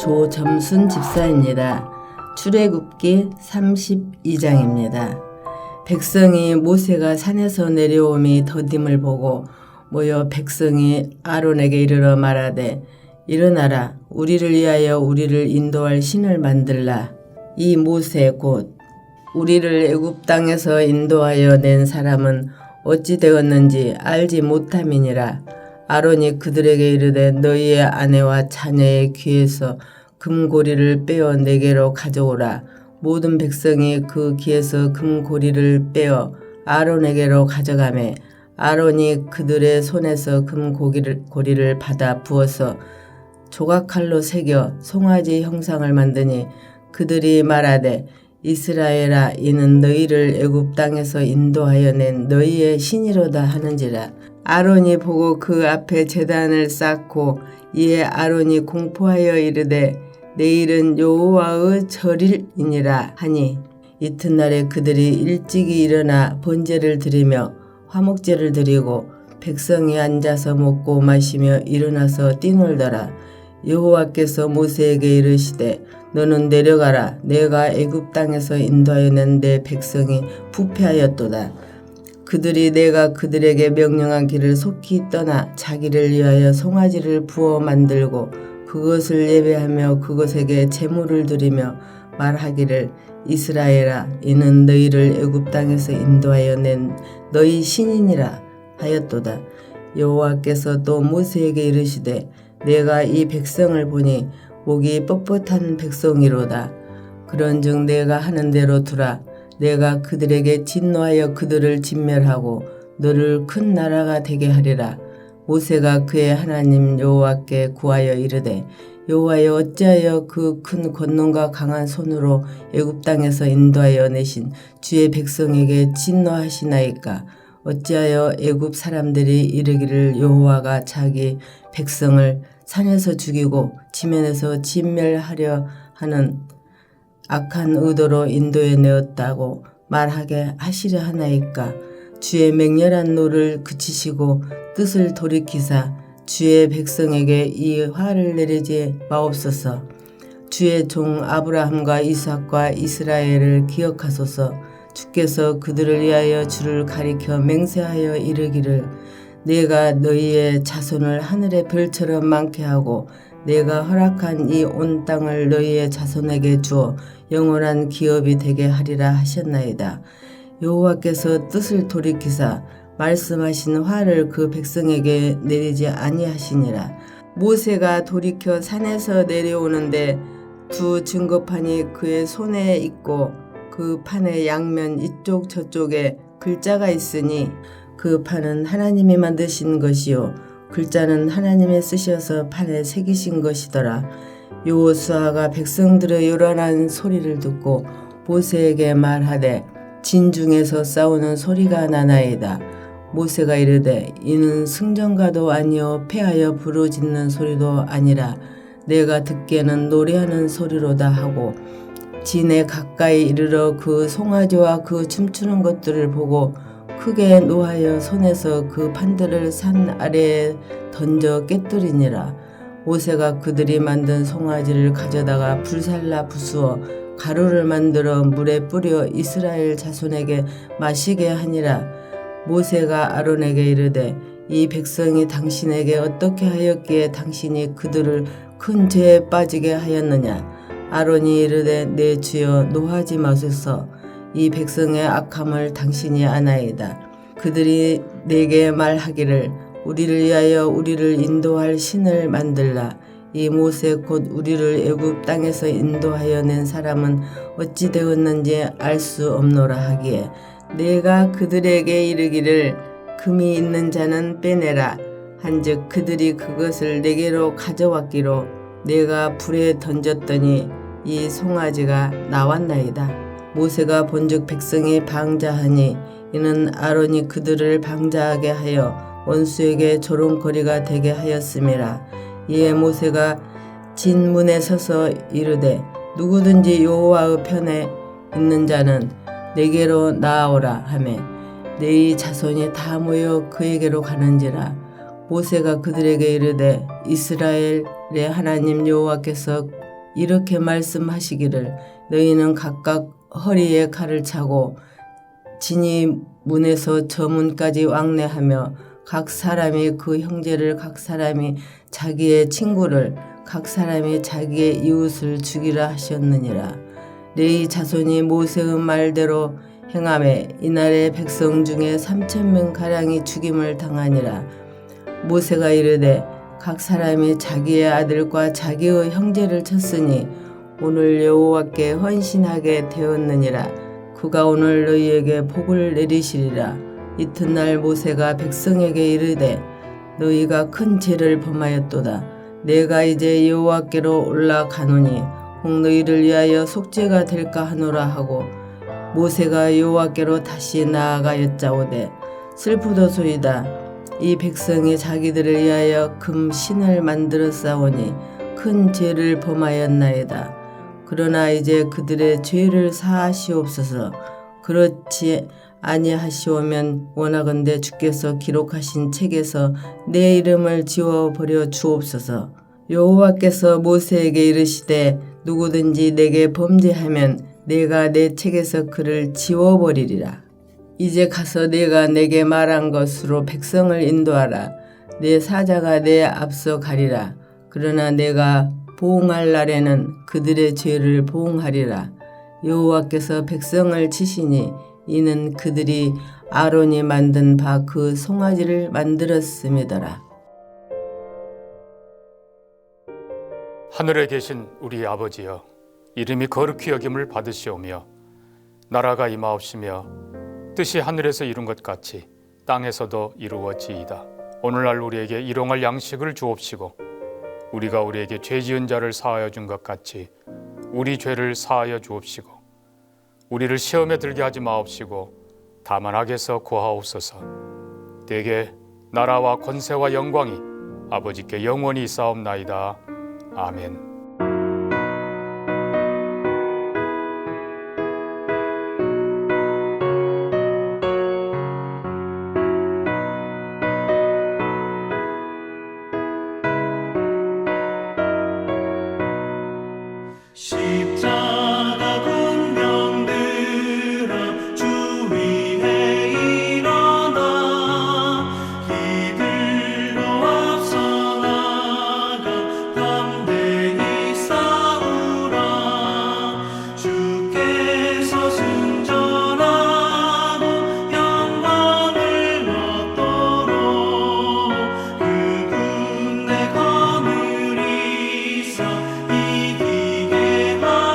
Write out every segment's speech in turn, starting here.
조점순 집사입니다. 출애굽기 32장입니다. 백성이 모세가 산에서 내려옴이 더딤을 보고 모여 백성이 아론에게 이르러 말하되 일어나라 우리를 위하여 우리를 인도할 신을 만들라. 이 모세 곧 우리를 애굽 땅에서 인도하여 낸 사람은 어찌 되었는지 알지 못함이니라. 아론이 그들에게 이르되 너희의 아내와 자녀의 귀에서 금고리를 빼어 내게로 가져오라. 모든 백성이 그 귀에서 금고리를 빼어 아론에게로 가져가매 아론이 그들의 손에서 금고리를 받아 부어서 조각칼로 새겨 송아지 형상을 만드니 그들이 말하되 이스라엘아 이는 너희를 애굽 땅에서 인도하여 낸 너희의 신이로다 하는지라. 아론이 보고 그 앞에 제단을 쌓고 이에 아론이 공포하여 이르되 내일은 여호와의 절일이니라 하니 이튿날에 그들이 일찍이 일어나 번제를 드리며 화목제를 드리고 백성이 앉아서 먹고 마시며 일어나서 뛰놀더라. 여호와께서 모세에게 이르시되 너는 내려가라. 내가 애굽 땅에서 인도하여 낸 내 백성이 부패하였도다. 그들이 내가 그들에게 명령한 길을 속히 떠나 자기를 위하여 송아지를 부어 만들고 그것을 예배하며 그것에게 제물을 드리며 말하기를 이스라엘아 이는 너희를 애굽 땅에서 인도하여 낸 너희 신이니라 하였도다. 여호와께서 또 모세에게 이르시되 내가 이 백성을 보니 목이 뻣뻣한 백성이로다. 그런즉 내가 하는 대로 두라. 내가 그들에게 진노하여 그들을 진멸하고 너를 큰 나라가 되게 하리라. 모세가 그의 하나님 여호와께 구하여 이르되 여호와여 어찌하여 그 큰 권능과 강한 손으로 애굽 땅에서 인도하여 내신 주의 백성에게 진노하시나이까. 어찌하여 애굽 사람들이 이르기를 여호와가 자기 백성을 산에서 죽이고 지면에서 진멸하려 하는 악한 의도로 인도해 내었다고 말하게 하시려 하나이까. 주의 맹렬한 노를 그치시고 뜻을 돌이키사 주의 백성에게 이 화를 내리지 마옵소서. 주의 종 아브라함과 이삭과 이스라엘을 기억하소서. 주께서 그들을 위하여 주를 가리켜 맹세하여 이르기를 내가 너희의 자손을 하늘의 별처럼 많게 하고 내가 허락한 이 온 땅을 너희의 자손에게 주어 영원한 기업이 되게 하리라 하셨나이다. 여호와께서 뜻을 돌이키사 말씀하신 화를 그 백성에게 내리지 아니하시니라. 모세가 돌이켜 산에서 내려오는데 두 증거판이 그의 손에 있고 그 판의 양면 이쪽 저쪽에 글자가 있으니 그 판은 하나님이 만드신 것이요 글자는 하나님이 쓰셔서 판에 새기신 것이더라. 여호수아가 백성들의 요란한 소리를 듣고 모세에게 말하되 진중에서 싸우는 소리가 나나이다. 모세가 이르되 이는 승전가도 아니요 패하여 부르짖는 소리도 아니라 내가 듣기에는 노래하는 소리로다 하고 진에 가까이 이르러 그 송아지와 그 춤추는 것들을 보고 크게 노하여 손에서 그 판들을 산 아래에 던져 깨뜨리니라. 모세가 그들이 만든 송아지를 가져다가 불살라 부수어 가루를 만들어 물에 뿌려 이스라엘 자손에게 마시게 하니라. 모세가 아론에게 이르되 이 백성이 당신에게 어떻게 하였기에 당신이 그들을 큰 죄에 빠지게 하였느냐. 아론이 이르되 내 주여 노하지 마소서. 이 백성의 악함을 당신이 아나이다. 그들이 내게 말하기를 우리를 위하여 우리를 인도할 신을 만들라. 이 모세 곧 우리를 애굽 땅에서 인도하여 낸 사람은 어찌 되었는지 알 수 없노라 하기에 내가 그들에게 이르기를 금이 있는 자는 빼내라 한즉 그들이 그것을 내게로 가져왔기로 내가 불에 던졌더니 이 송아지가 나왔나이다. 모세가 본즉 백성이 방자하니 이는 아론이 그들을 방자하게 하여 원수에게 조롱거리가 되게 하였음이라. 이에 모세가 진문에 서서 이르되 누구든지 여호와의 편에 있는 자는 내게로 나아오라 하매 너희 자손이 다 모여 그에게로 가는지라. 모세가 그들에게 이르되 이스라엘의 하나님 여호와께서 이렇게 말씀하시기를 너희는 각각 허리에 칼을 차고 진이 문에서 저 문까지 왕래하며 각 사람이 그 형제를 각 사람이 자기의 친구를 각 사람이 자기의 이웃을 죽이라 하셨느니라. 레위 자손이 모세의 말대로 행하매 이날에 백성 중에 3,000명 가량이 죽임을 당하니라. 모세가 이르되 각 사람이 자기의 아들과 자기의 형제를 쳤으니 오늘 여호와께 헌신하게 되었느니라. 그가 오늘 너희에게 복을 내리시리라. 이튿날 모세가 백성에게 이르되 너희가 큰 죄를 범하였도다. 내가 이제 여호와께로 올라가노니 혹 너희를 위하여 속죄가 될까 하노라 하고 모세가 여호와께로 다시 나아가였자오되 슬프도소이다. 이 백성이 자기들을 위하여 금 신을 만들어 싸우니 큰 죄를 범하였나이다. 그러나 이제 그들의 죄를 사하시옵소서. 그렇지 아니하시오면 원하건대 주께서 기록하신 책에서 내 이름을 지워버려 주옵소서. 여호와께서 모세에게 이르시되 누구든지 내게 범죄하면 내가 내 책에서 그를 지워버리리라. 이제 가서 내가 내게 말한 것으로 백성을 인도하라. 내 사자가 내 앞서 가리라. 그러나 내가 보응할 날에는 그들의 죄를 보응하리라. 여호와께서 백성을 치시니 이는 그들이 아론이 만든 바 그 송아지를 만들었음이더라. 하늘에 계신 우리 아버지여, 이름이 거룩히 여김을 받으시오며 나라가 임하옵시며 뜻이 하늘에서 이룬 것 같이 땅에서도 이루어지이다. 오늘날 우리에게 일용할 양식을 주옵시고 우리가 우리에게 죄 지은 자를 사하여 준 것 같이 우리 죄를 사하여 주옵시고 우리를 시험에 들게 하지 마옵시고 다만 악에서 구하옵소서. 대개 나라와 권세와 영광이 아버지께 영원히 있사옵나이다. 아멘. 십자가 군병들아 주 위에 일어나 이들로 앞서 나가 담대히 싸우라. 주께서 승전하고 영광을 얻도록 그 군대 거느리사 이기게 하소서.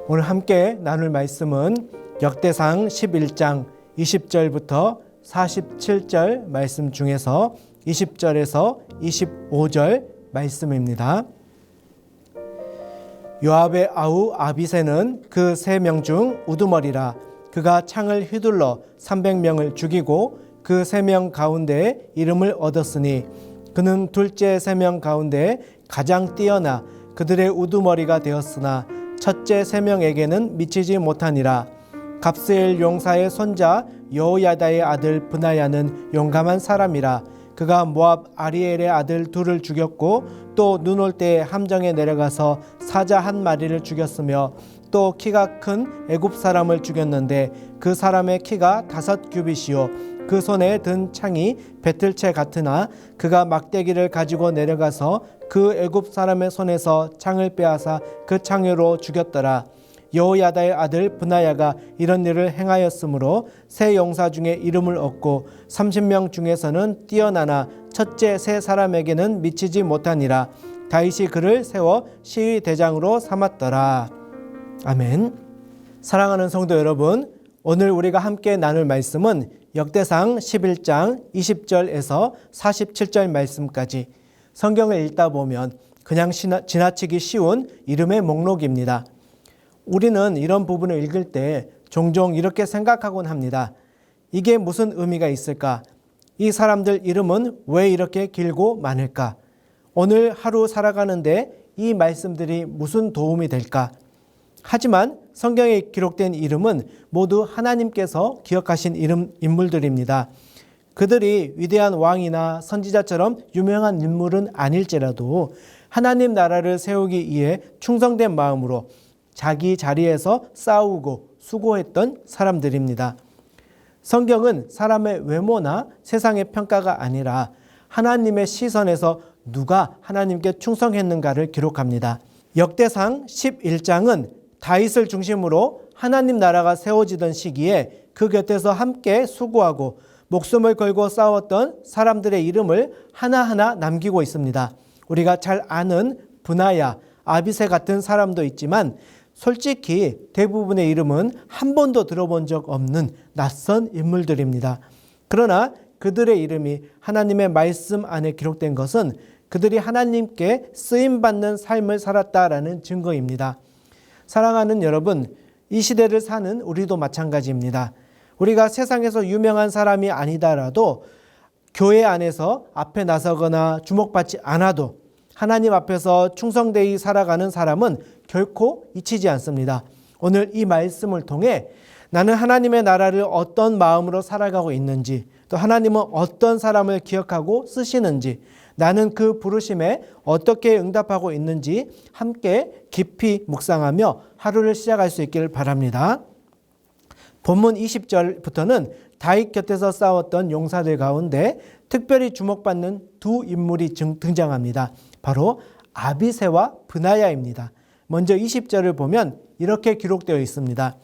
오늘 함께 나눌 말씀은 역대상 11장 20절부터 47절 말씀 중에서 20절에서 25절 말씀입니다. 요압의 아우 아비새는 그 3명 중 우두머리라. 그가 창을 휘둘러 300명을 죽이고 그 3명 가운데 이름을 얻었으니 그는 둘째 3명 가운데 가장 뛰어나 그들의 우두머리가 되었으나 첫째 3명에게는 미치지 못하니라. 갑스엘 용사의 손자 여호야다의 아들 브나야는 용감한 사람이라. 그가 모압 아리엘의 아들 둘을 죽였고 또 눈 올 때에 함정에 내려가서 사자 한 마리를 죽였으며 또 키가 큰 애굽 사람을 죽였는데 그 사람의 키가 5규빗이요 그 손에 든 창이 배틀채 같으나 그가 막대기를 가지고 내려가서 그 애굽 사람의 손에서 창을 빼앗아 그 창으로 죽였더라. 여호야다의 아들 브나야가 이런 일을 행하였으므로 세 용사 중에 이름을 얻고 30명 중에서는 뛰어나나 첫째 세 사람에게는 미치지 못하니라. 다윗이 그를 세워 시위 대장으로 삼았더라. 아멘. 사랑하는 성도 여러분, 오늘 우리가 함께 나눌 말씀은 역대상 11장 20절에서 47절 말씀까지 성경을 읽다 보면 그냥 지나치기 쉬운 이름의 목록입니다. 우리는 이런 부분을 읽을 때 종종 이렇게 생각하곤 합니다. 이게 무슨 의미가 있을까? 이 사람들 이름은 왜 이렇게 길고 많을까? 오늘 하루 살아가는데 이 말씀들이 무슨 도움이 될까? 하지만 성경에 기록된 이름은 모두 하나님께서 기억하신 인물들입니다. 그들이 위대한 왕이나 선지자처럼 유명한 인물은 아닐지라도 하나님 나라를 세우기 위해 충성된 마음으로 자기 자리에서 싸우고 수고했던 사람들입니다. 성경은 사람의 외모나 세상의 평가가 아니라 하나님의 시선에서 누가 하나님께 충성했는가를 기록합니다. 역대상 11장은 다윗을 중심으로 하나님 나라가 세워지던 시기에 그 곁에서 함께 수고하고 목숨을 걸고 싸웠던 사람들의 이름을 하나하나 남기고 있습니다. 우리가 잘 아는 브나야, 아비새 같은 사람도 있지만 솔직히 대부분의 이름은 한 번도 들어본 적 없는 낯선 인물들입니다. 그러나 그들의 이름이 하나님의 말씀 안에 기록된 것은 그들이 하나님께 쓰임받는 삶을 살았다라는 증거입니다. 사랑하는 여러분, 이 시대를 사는 우리도 마찬가지입니다. 우리가 세상에서 유명한 사람이 아니더라도 교회 안에서 앞에 나서거나 주목받지 않아도 하나님 앞에서 충성되이 살아가는 사람은 결코 잊히지 않습니다. 오늘 이 말씀을 통해 나는 하나님의 나라를 어떤 마음으로 살아가고 있는지, 또 하나님은 어떤 사람을 기억하고 쓰시는지, 나는 그 부르심에 어떻게 응답하고 있는지 함께 깊이 묵상하며 하루를 시작할 수 있기를 바랍니다. 본문 20절부터는 다윗 곁에서 싸웠던 용사들 가운데 특별히 주목받는 두 인물이 등장합니다. 바로 아비새와 브나야입니다. 먼저 20절을 보면 이렇게 기록되어 있습니다.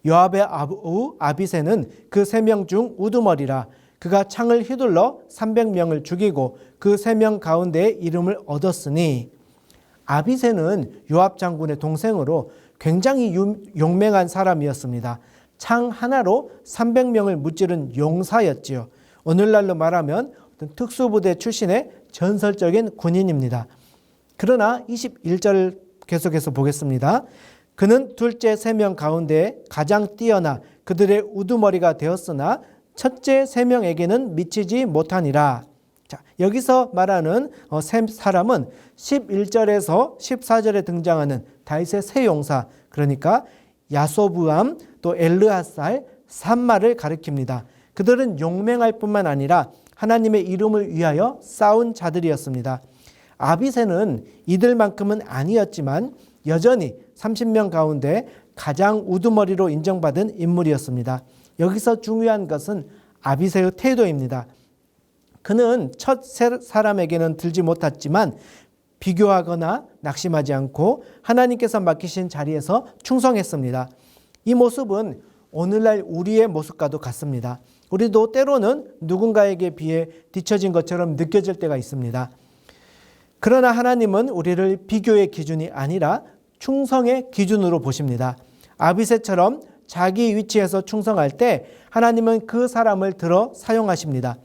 요압의 아우 아비새는 그 3명 중 우두머리라. 그가 창을 휘둘러 300명을 죽이고 그 3명 가운데 이름을 얻었으니, 아비새는 요압 장군의 동생으로 굉장히 용맹한 사람이었습니다. 창 하나로 300명을 무찌른 용사였지요. 오늘날로 말하면 어떤 특수부대 출신의 전설적인 군인입니다. 그러나 21절 계속해서 보겠습니다. 그는 둘째 3명 가운데 가장 뛰어나 그들의 우두머리가 되었으나 첫째 3명에게는 미치지 못하니라. 자, 여기서 말하는 세 사람은 11절에서 14절에 등장하는 다윗의 세 용사, 그러니까 야소부암, 또 엘르하살, 삼마를 가리킵니다. 그들은 용맹할 뿐만 아니라 하나님의 이름을 위하여 싸운 자들이었습니다. 아비새는 이들만큼은 아니었지만 여전히 30명 가운데 가장 우두머리로 인정받은 인물이었습니다. 여기서 중요한 것은 아비새의 태도입니다. 그는 첫 사람에게는 들지 못했지만 비교하거나 낙심하지 않고 하나님께서 맡기신 자리에서 충성했습니다. 이 모습은 오늘날 우리의 모습과도 같습니다. 우리도 때로는 누군가에게 비해 뒤처진 것처럼 느껴질 때가 있습니다. 그러나 하나님은 우리를 비교의 기준이 아니라 충성의 기준으로 보십니다. 아비새처럼 자기 위치에서 충성할 때 하나님은 그 사람을 들어 사용하십니다.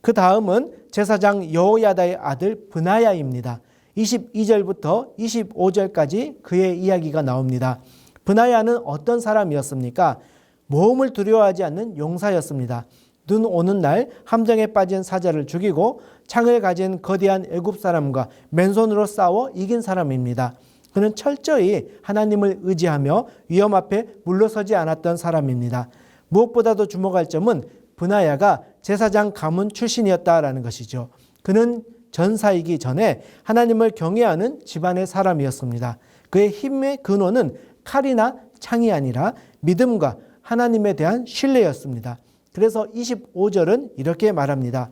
그 다음은 제사장 여호야다의 아들 브나야입니다. 22절부터 25절까지 그의 이야기가 나옵니다. 브나야는 어떤 사람이었습니까? 모험을 두려워하지 않는 용사였습니다. 눈 오는 날 함정에 빠진 사자를 죽이고 창을 가진 거대한 애굽 사람과 맨손으로 싸워 이긴 사람입니다. 그는 철저히 하나님을 의지하며 위험 앞에 물러서지 않았던 사람입니다. 무엇보다도 주목할 점은 브나야가 제사장 가문 출신이었다라는 것이죠. 그는 전사이기 전에 하나님을 경외하는 집안의 사람이었습니다. 그의 힘의 근원은 칼이나 창이 아니라 믿음과 하나님에 대한 신뢰였습니다. 그래서 25절은 이렇게 말합니다.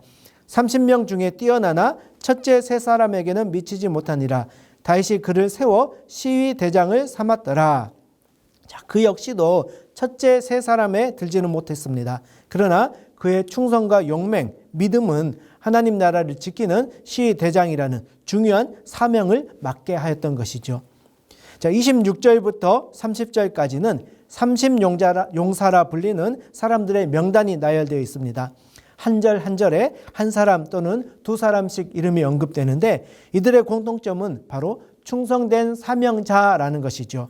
30명 중에 뛰어나나 첫째 세 사람에게는 미치지 못하니라. 다윗이 그를 세워 시위 대장을 삼았더라. 자, 그 역시도 첫째 세 사람에 들지는 못했습니다. 그러나 그의 충성과 용맹, 믿음은 하나님 나라를 지키는 시위 대장이라는 중요한 사명을 맡게 하였던 것이죠. 자, 26절부터 30절까지는 30용사라 불리는 사람들의 명단이 나열되어 있습니다. 한 절 한 절에 한 사람 또는 두 사람씩 이름이 언급되는데 이들의 공통점은 바로 충성된 사명자라는 것이죠.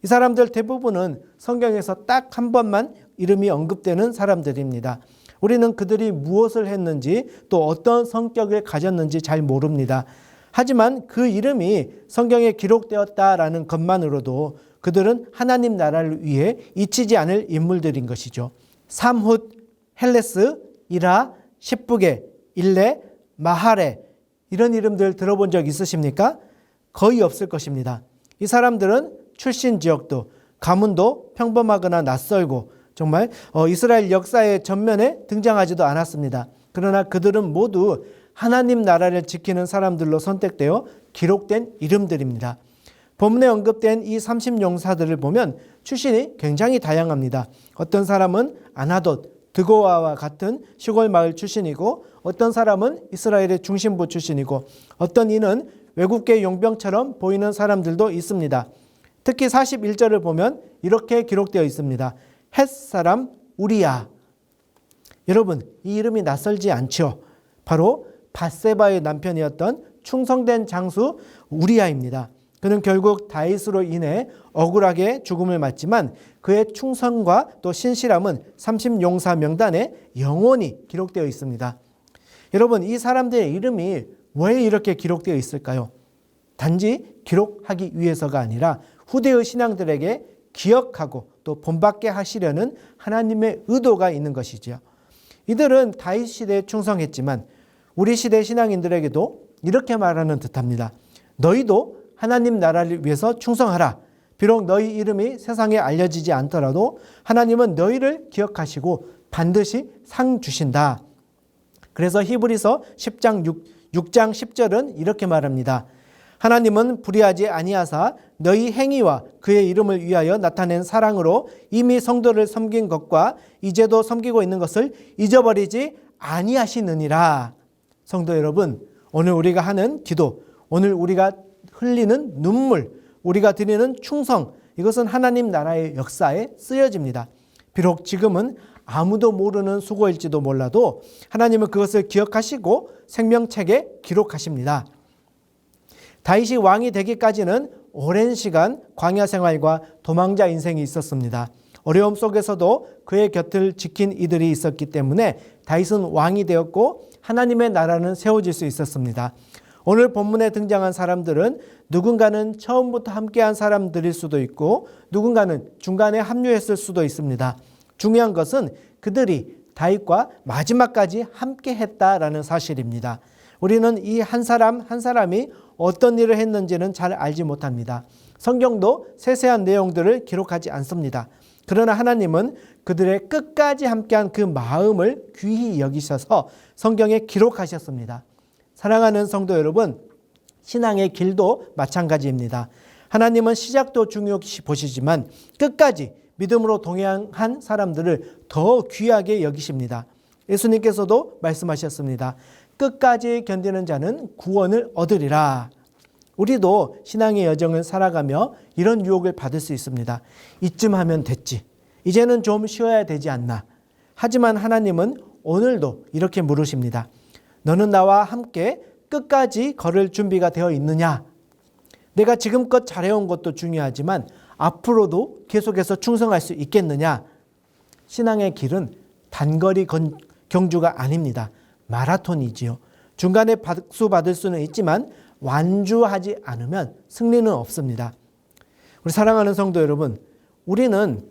이 사람들 대부분은 성경에서 딱 한 번만 이름이 언급되는 사람들입니다. 우리는 그들이 무엇을 했는지 또 어떤 성격을 가졌는지 잘 모릅니다. 하지만 그 이름이 성경에 기록되었다라는 것만으로도 그들은 하나님 나라를 위해 잊히지 않을 인물들인 것이죠. 삼훗, 헬레스, 이라, 십부게, 일레, 마하레 이런 이름들 들어본 적 있으십니까? 거의 없을 것입니다. 이 사람들은 출신 지역도 가문도 평범하거나 낯설고 정말 이스라엘 역사의 전면에 등장하지도 않았습니다. 그러나 그들은 모두 하나님 나라를 지키는 사람들로 선택되어 기록된 이름들입니다. 본문에 언급된 이 30용사들을 보면 출신이 굉장히 다양합니다. 어떤 사람은 아나돗, 드고아와 같은 시골 마을 출신이고 어떤 사람은 이스라엘의 중심부 출신이고 어떤 이는 외국계 용병처럼 보이는 사람들도 있습니다. 특히 41절을 보면 이렇게 기록되어 있습니다. 헷 사람 우리야. 여러분, 이 이름이 낯설지 않죠? 바로 밧세바의 남편이었던 충성된 장수 우리야입니다. 그는 결국 다윗으로 인해 억울하게 죽음을 맞지만 그의 충성과 또 신실함은 30용사 명단에 영원히 기록되어 있습니다. 여러분, 이 사람들의 이름이 왜 이렇게 기록되어 있을까요? 단지 기록하기 위해서가 아니라 후대의 신앙들에게 기억하고 또 본받게 하시려는 하나님의 의도가 있는 것이죠. 이들은 다윗 시대에 충성했지만 우리 시대 신앙인들에게도 이렇게 말하는 듯합니다. 너희도 하나님 나라를 위해서 충성하라. 비록 너희 이름이 세상에 알려지지 않더라도 하나님은 너희를 기억하시고 반드시 상 주신다. 그래서 히브리서 10장 6장 10절은 이렇게 말합니다. 하나님은 불의하지 아니하사 너희 행위와 그의 이름을 위하여 나타낸 사랑으로 이미 성도를 섬긴 것과 이제도 섬기고 있는 것을 잊어버리지 아니하시느니라. 성도 여러분, 오늘 우리가 하는 기도, 오늘 우리가 흘리는 눈물, 우리가 드리는 충성, 이것은 하나님 나라의 역사에 쓰여집니다. 비록 지금은 아무도 모르는 수고일지도 몰라도 하나님은 그것을 기억하시고 생명책에 기록하십니다. 다윗이 왕이 되기까지는 오랜 시간 광야 생활과 도망자 인생이 있었습니다. 어려움 속에서도 그의 곁을 지킨 이들이 있었기 때문에 다윗은 왕이 되었고 하나님의 나라는 세워질 수 있었습니다. 오늘 본문에 등장한 사람들은 누군가는 처음부터 함께한 사람들일 수도 있고 누군가는 중간에 합류했을 수도 있습니다. 중요한 것은 그들이 다윗과 마지막까지 함께했다라는 사실입니다. 우리는 이 한 사람 한 사람이 어떤 일을 했는지는 잘 알지 못합니다. 성경도 세세한 내용들을 기록하지 않습니다. 그러나 하나님은 그들의 끝까지 함께한 그 마음을 귀히 여기셔서 성경에 기록하셨습니다. 사랑하는 성도 여러분, 신앙의 길도 마찬가지입니다. 하나님은 시작도 중요시 보시지만 끝까지 믿음으로 동행한 사람들을 더 귀하게 여기십니다. 예수님께서도 말씀하셨습니다. 끝까지 견디는 자는 구원을 얻으리라. 우리도 신앙의 여정을 살아가며 이런 유혹을 받을 수 있습니다. 이쯤 하면 됐지. 이제는 좀 쉬어야 되지 않나. 하지만 하나님은 오늘도 이렇게 물으십니다. 너는 나와 함께 끝까지 걸을 준비가 되어 있느냐? 내가 지금껏 잘해온 것도 중요하지만 앞으로도 계속해서 충성할 수 있겠느냐? 신앙의 길은 단거리 경주가 아닙니다. 마라톤이지요. 중간에 박수 받을 수는 있지만 완주하지 않으면 승리는 없습니다. 우리 사랑하는 성도 여러분, 우리는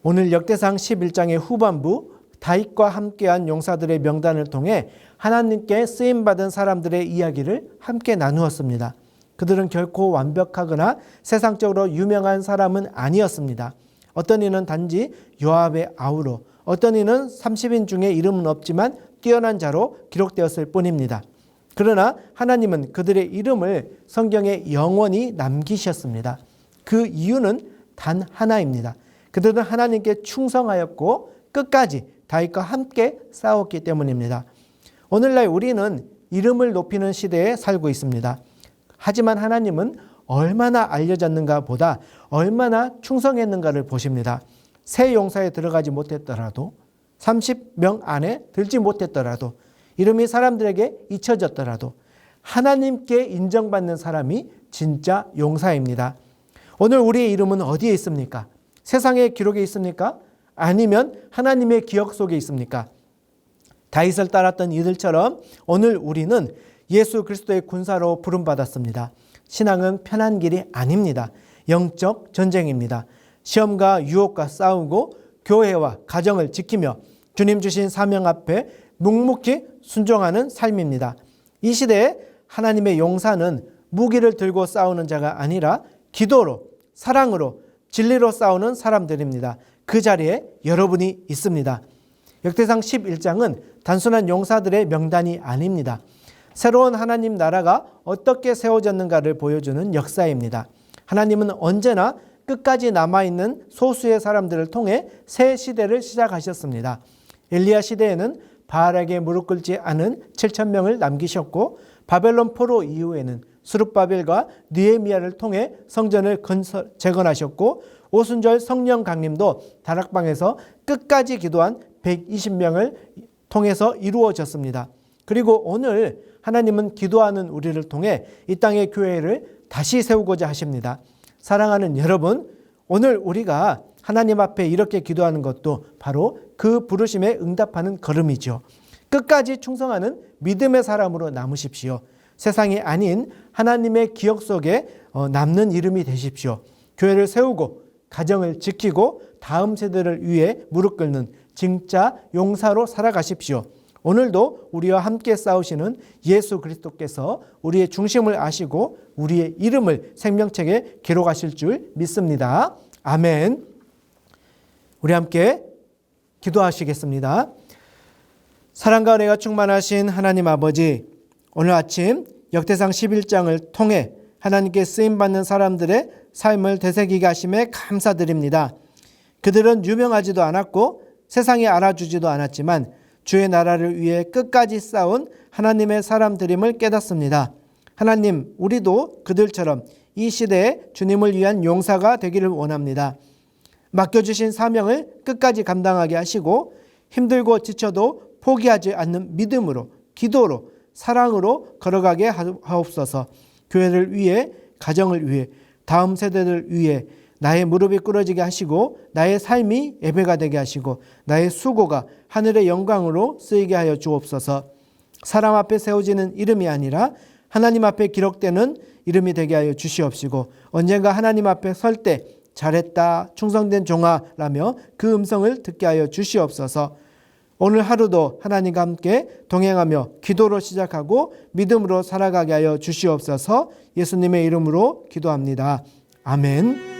오늘 역대상 11장의 후반부 다윗과 함께한 용사들의 명단을 통해 하나님께 쓰임받은 사람들의 이야기를 함께 나누었습니다. 그들은 결코 완벽하거나 세상적으로 유명한 사람은 아니었습니다. 어떤 이는 단지 요압의 아우로, 어떤 이는 30인 중에 이름은 없지만 뛰어난 자로 기록되었을 뿐입니다. 그러나 하나님은 그들의 이름을 성경에 영원히 남기셨습니다. 그 이유는 단 하나입니다. 그들은 하나님께 충성하였고 끝까지 다윗과 함께 싸웠기 때문입니다. 오늘날 우리는 이름을 높이는 시대에 살고 있습니다. 하지만 하나님은 얼마나 알려졌는가 보다 얼마나 충성했는가를 보십니다. 새 용사에 들어가지 못했더라도 30명 안에 들지 못했더라도 이름이 사람들에게 잊혀졌더라도 하나님께 인정받는 사람이 진짜 용사입니다. 오늘 우리의 이름은 어디에 있습니까? 세상의 기록에 있습니까? 아니면 하나님의 기억 속에 있습니까? 다윗을 따랐던 이들처럼 오늘 우리는 예수 그리스도의 군사로 부름받았습니다. 신앙은 편한 길이 아닙니다. 영적 전쟁입니다. 시험과 유혹과 싸우고 교회와 가정을 지키며 주님 주신 사명 앞에 묵묵히 순종하는 삶입니다. 이 시대에 하나님의 용사는 무기를 들고 싸우는 자가 아니라 기도로, 사랑으로, 진리로 싸우는 사람들입니다. 그 자리에 여러분이 있습니다. 역대상 11장은 단순한 용사들의 명단이 아닙니다. 새로운 하나님 나라가 어떻게 세워졌는가를 보여주는 역사입니다. 하나님은 언제나 끝까지 남아있는 소수의 사람들을 통해 새 시대를 시작하셨습니다. 엘리야 시대에는 바알에게 무릎 꿇지 않은 7,000명을 남기셨고 바벨론 포로 이후에는 스룹바벨과 느헤미야를 통해 성전을 재건하셨고 오순절 성령 강림도 다락방에서 끝까지 기도한 120명을 통해서 이루어졌습니다. 그리고 오늘 하나님은 기도하는 우리를 통해 이 땅의 교회를 다시 세우고자 하십니다. 사랑하는 여러분, 오늘 우리가 하나님 앞에 이렇게 기도하는 것도 바로 그 부르심에 응답하는 걸음이죠. 끝까지 충성하는 믿음의 사람으로 남으십시오. 세상이 아닌 하나님의 기억 속에 남는 이름이 되십시오. 교회를 세우고 가정을 지키고 다음 세대를 위해 무릎 꿇는 진짜 용사로 살아가십시오. 오늘도 우리와 함께 싸우시는 예수 그리스도께서 우리의 중심을 아시고 우리의 이름을 생명책에 기록하실 줄 믿습니다. 아멘. 우리 함께 기도하시겠습니다. 사랑과 은혜가 충만하신 하나님 아버지, 오늘 아침 역대상 11장을 통해 하나님께 쓰임받는 사람들의 삶을 되새기게 하심에 감사드립니다. 그들은 유명하지도 않았고 세상에 알아주지도 않았지만 주의 나라를 위해 끝까지 싸운 하나님의 사람들임을 깨닫습니다. 하나님, 우리도 그들처럼 이 시대에 주님을 위한 용사가 되기를 원합니다. 맡겨주신 사명을 끝까지 감당하게 하시고 힘들고 지쳐도 포기하지 않는 믿음으로, 기도로, 사랑으로 걸어가게 하옵소서. 교회를 위해, 가정을 위해, 다음 세대를 위해 나의 무릎이 꿇어지게 하시고 나의 삶이 예배가 되게 하시고 나의 수고가 하늘의 영광으로 쓰이게 하여 주옵소서. 사람 앞에 세워지는 이름이 아니라 하나님 앞에 기록되는 이름이 되게 하여 주시옵시고 언젠가 하나님 앞에 설 때 잘했다, 충성된 종아라며 그 음성을 듣게 하여 주시옵소서. 오늘 하루도 하나님과 함께 동행하며 기도로 시작하고 믿음으로 살아가게 하여 주시옵소서. 예수님의 이름으로 기도합니다. 아멘.